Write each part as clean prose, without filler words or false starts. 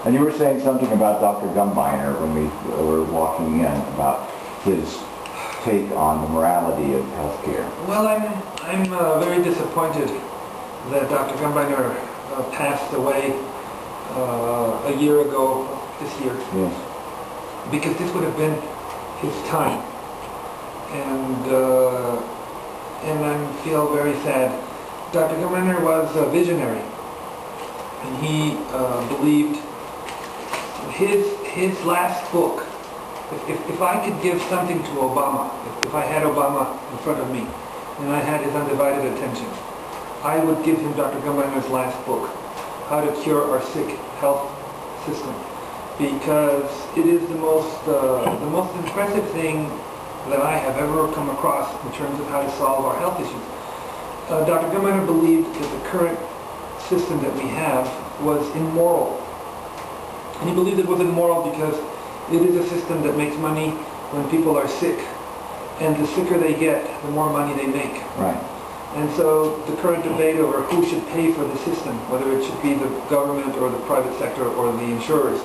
And you were saying something about Dr. Gumbiner when we were walking in about his take on the morality of healthcare. Well, I'm very disappointed that Dr. Gumbiner passed away a year ago this year. Yes. Because this would have been his time. And I feel very sad. Dr. Gumbiner was a visionary, and he believed his last book. If I could give something to Obama, if I had Obama in front of me, and I had his undivided attention, I would give him Dr. Gumbiner's last book, How to Cure Our Sick Health System, because it is the most impressive thing that I have ever come across in terms of how to solve our health issues. Dr. Gumbiner believed that the current system that we have was immoral. And he believed it was immoral because it is a system that makes money when people are sick. And the sicker they get, the more money they make. Right. And so the current debate over who should pay for the system, whether it should be the government or the private sector or the insurers,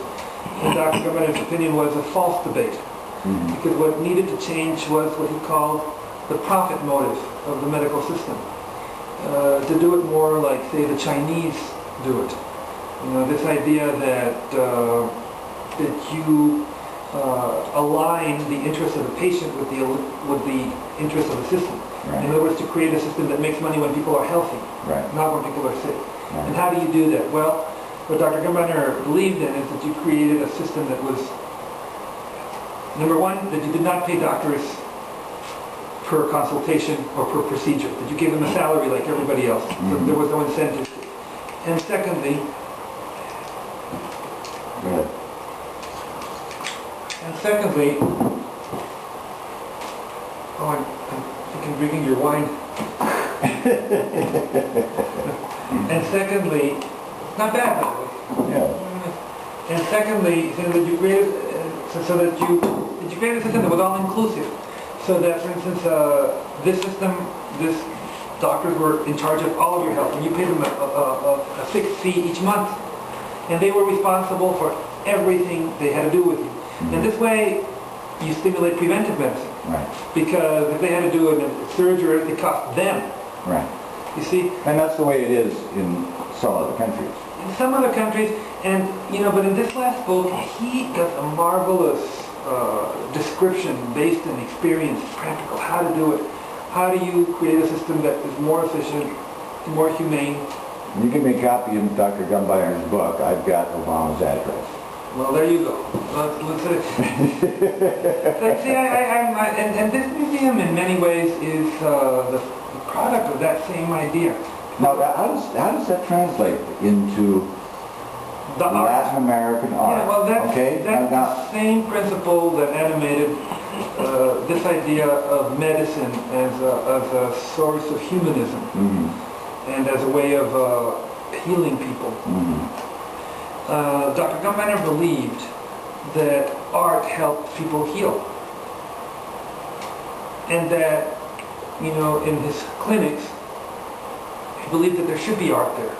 in Dr. Gumbiner's opinion was a false debate. Mm-hmm. Because what needed to change was what he called the profit motive of the medical system. To do it more like, say, the Chinese do it. You know, this idea that you align the interests of the patient with the interests of the system. Right. In other words, to create a system that makes money when people are healthy, right, not when people are sick. Right. And how do you do that? Well, what Dr. Gumbiner believed in is that you created a system that was, number one, that you did not pay doctors per consultation or per procedure, that you gave them a salary like everybody else. Mm-hmm. So there was no incentive. And secondly, I'm drinking your wine. And secondly, not bad, by the way. Yeah. And secondly, that you created you created a system that was all inclusive. So that, for instance, this system, doctors were in charge of all of your health, and you paid them a fixed fee each month, and they were responsible for everything they had to do with you. Mm-hmm. And this way, you stimulate preventive medicine. Right. Because if they had to do a surgery, it cost them. Right. You see? And that's the way it is in some other countries. In some other countries, and but in this last book, he does a marvelous description based on experience, practical, how to do it. How do you create a system that is more efficient, more humane? You give me a copy of Dr. Gumbiner's book. I've got Obama's address. Well, there you go. Let's see, and this museum in many ways is the product of that same idea. Now, how does that translate into the Latin American art? Yeah, well, that's the same principle that animated this idea of medicine as a source of humanism, mm-hmm, and as a way of healing people. Mm-hmm. Dr. Gumbiner believed that art helped people heal, and that, in his clinics, he believed that there should be art there,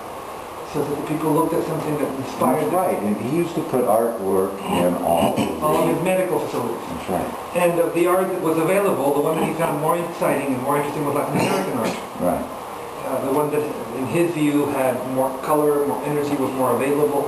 so that the people looked at something that inspired them. That's right, and he used to put artwork in all of his medical facilities. That's right. And of the art that was available, the one that he found more exciting and more interesting was Latin American art. Right. The one that, in his view, had more color, more energy, was more available.